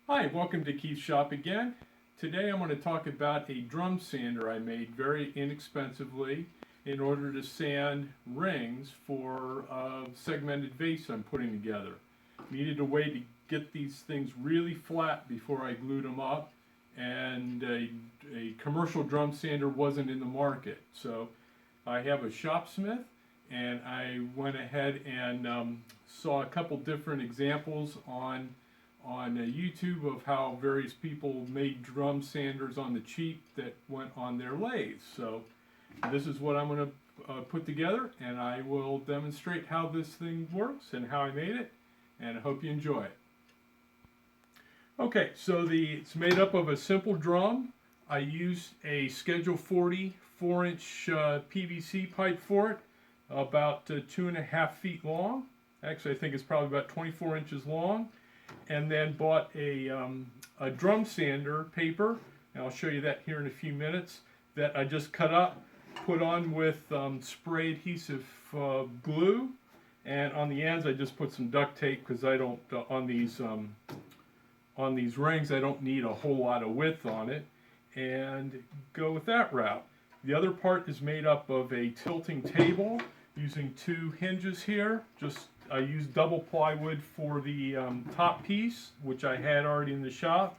Hi, welcome to Keith's Shop again. Today I'm going to talk about a drum sander I made very inexpensively in order to sand rings for a segmented vase I'm putting together. Needed a way to get these things really flat before I glued them up, and a commercial drum sander wasn't in the market. So I have a Shopsmith, and I went ahead and saw a couple different examples on YouTube of how various people made drum sanders on the cheap that went on their lathes. So this is what I'm going to put together, and I will demonstrate how this thing works and how I made it, and I hope you enjoy it. Okay, so it's made up of a simple drum. I used a Schedule 40 4-inch PVC pipe for it, about 2.5 feet long. Actually, I think it's probably about 24 inches long. And then bought a drum sander paper, and I'll show you that here in a few minutes, that I just cut up, put on with spray adhesive glue, and on the ends I just put some duct tape because I don't, on these rings I don't need a whole lot of width on it, and go with that route. The other part is made up of a tilting table using 2 hinges here. I used double plywood for the top piece, which I had already in the shop,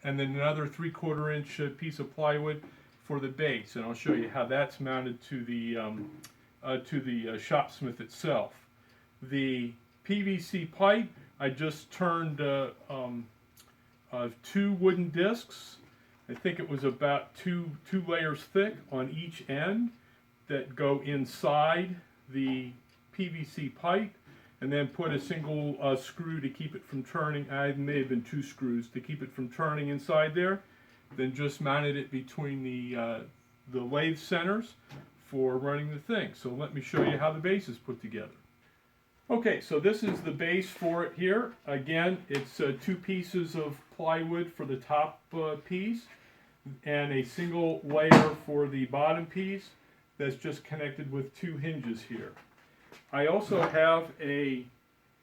and then another 3/4 inch piece of plywood for the base, and I'll show you how that's mounted to the Shopsmith itself. The PVC pipe, I just turned 2 wooden discs. I think it was about two layers thick on each end that go inside the PVC pipe, and then put a single screw to keep it from turning. I may have been 2 screws to keep it from turning inside there. Then just mounted it between the lathe centers for running the thing. So let me show you how the base is put together. Okay, so this is the base for it here. Again, it's 2 pieces of plywood for the top piece, and a single layer for the bottom piece that's just connected with 2 hinges here. I also have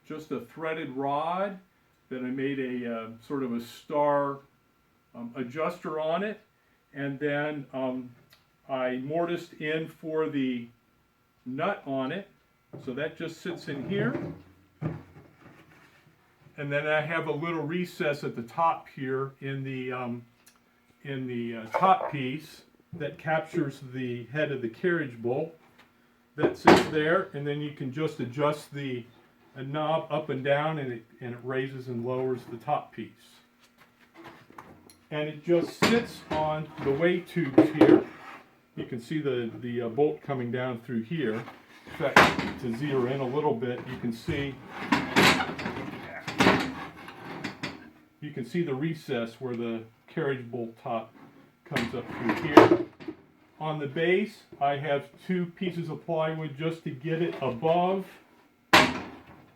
just a threaded rod that I made a sort of a star adjuster on it, and then I mortised in for the nut on it, so that just sits in here. And then I have a little recess at the top here in the top piece that captures the head of the carriage bolt. That sits there, and then you can just adjust the knob up and down, and it raises and lowers the top piece. And it just sits on the way tubes here. You can see the bolt coming down through here. In fact, to zero in a little bit, you can see the recess where the carriage bolt top comes up through here. On the base, I have 2 pieces of plywood just to get it above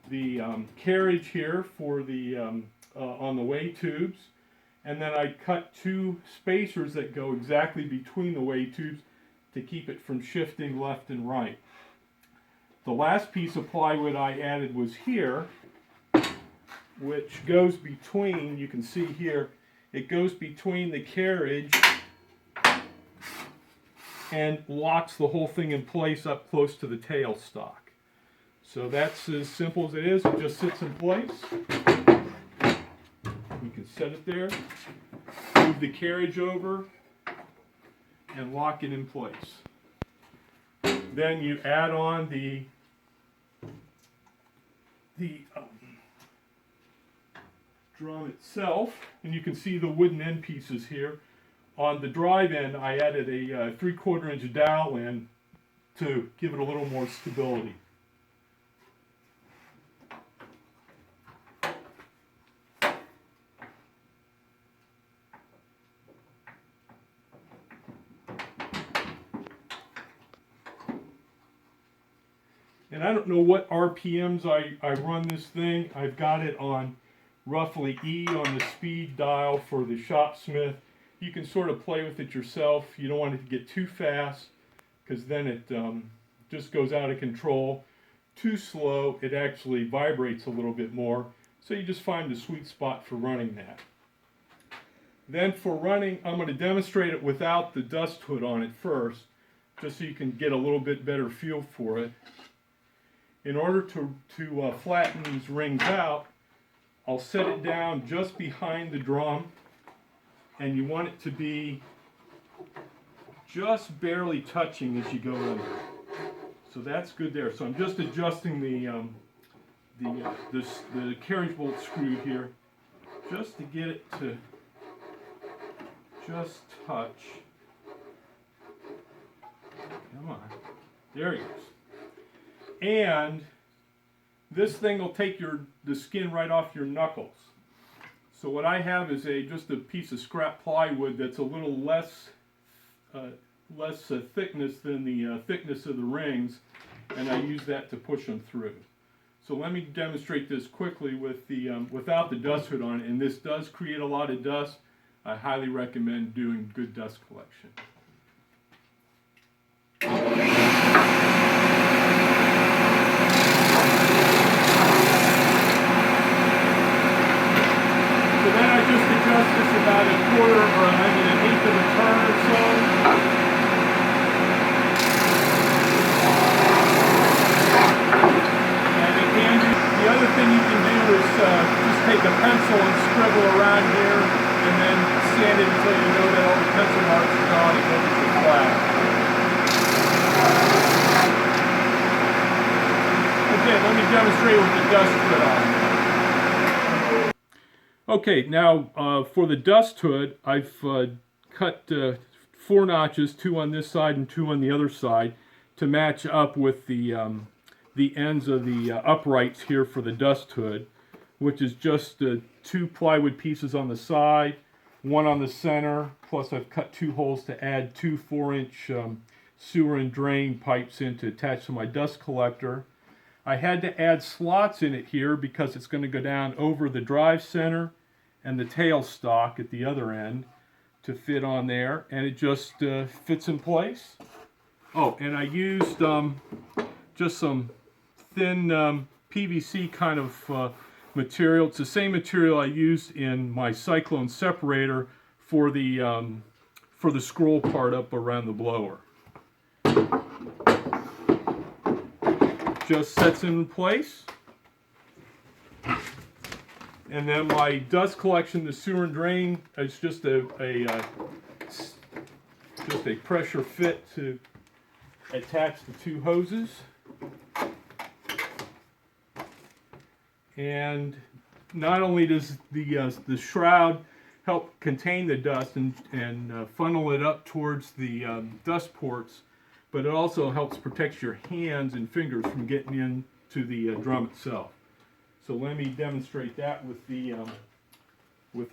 the carriage here for the on the way tubes, and then I cut 2 spacers that go exactly between the way tubes to keep it from shifting left and right. The last piece of plywood I added was here, which goes between, you can see here, it goes between the carriage and locks the whole thing in place up close to the tailstock. So that's as simple as it is. It just sits in place. You can set it there, move the carriage over, and lock it in place. Then you add on the drum itself, and you can see the wooden end pieces here. On the drive end, I added a 3/4 inch dowel in to give it a little more stability. And I don't know what RPMs I run this thing. I've got it on roughly E on the speed dial for the Shopsmith. You can sort of play with it yourself. You don't want it to get too fast, because then it just goes out of control. Too slow, it actually vibrates a little bit more. So you just find the sweet spot for running that. Then for running, I'm going to demonstrate it without the dust hood on it first, just so you can get a little bit better feel for it. In order to flatten these rings out, I'll set it down just behind the drum, and you want it to be just barely touching as you go in. So that's good there. So I'm just adjusting the carriage bolt screw here, just to get it to just touch. Come on. There it goes. And this thing will take the skin right off your knuckles. So what I have is just a piece of scrap plywood that's a little less thickness than the thickness of the rings, and I use that to push them through. So let me demonstrate this quickly with without the dust hood on it, and this does create a lot of dust. I highly recommend doing good dust collection. So then I just adjust this about an eighth of a turn or so. And the other thing you can do is just take a pencil and scribble around here, and then sand it until you know that all the pencil marks are gone and goes to flat. Okay, let me demonstrate with the dust hood on. Okay, now for the dust hood, I've cut 4 notches, 2 on this side and 2 on the other side, to match up with the ends of the uprights here for the dust hood, which is just 2 plywood pieces on the side, 1 on the center, plus I've cut 2 holes to add 2 4-inch sewer and drain pipes in to attach to my dust collector. I had to add slots in it here because it's going to go down over the drive center and the tail stock at the other end to fit on there, and it just fits in place. Oh, and I used just some thin PVC kind of material. It's the same material I used in my cyclone separator for the scroll part up around the blower. Just sets in place. And then my dust collection, the sewer and drain, is just a pressure fit to attach the 2 hoses. And not only does the shroud help contain the dust and funnel it up towards the dust ports, but it also helps protect your hands and fingers from getting into the drum itself. So let me demonstrate that with the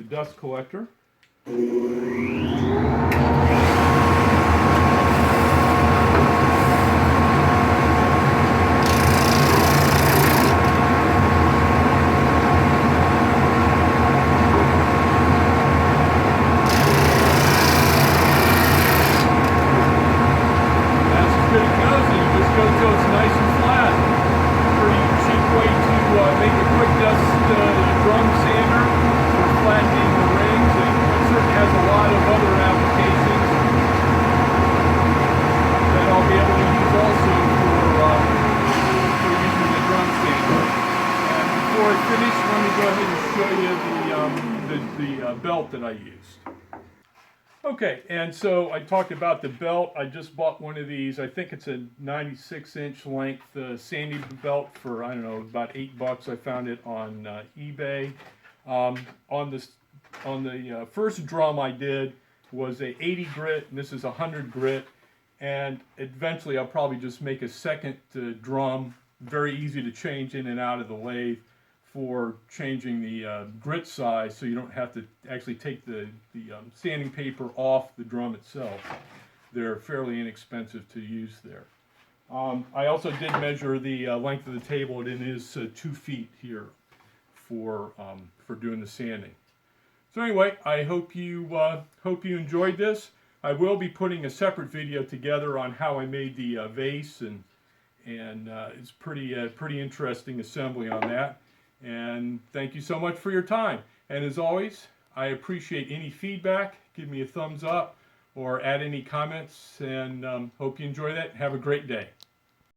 dust collector. Belt that I used. Okay, and so I talked about the belt. I just bought one of these. I think it's a 96-inch length sandy belt for, I don't know, about $8. I found it on eBay. On the first drum I did was a 80 grit, and this is 100 grit. And eventually I'll probably just make a second drum, very easy to change in and out of the lathe, for changing the grit size, so you don't have to actually take the sanding paper off the drum itself. They're fairly inexpensive to use there. I also did measure the length of the table. It is 2 feet here for doing the sanding. So anyway, I hope you enjoyed this. I will be putting a separate video together on how I made the vase, and it's pretty interesting assembly on that. And thank you so much for your time. And as always, I appreciate any feedback. Give me a thumbs up or add any comments, and hope you enjoy that. Have a great day.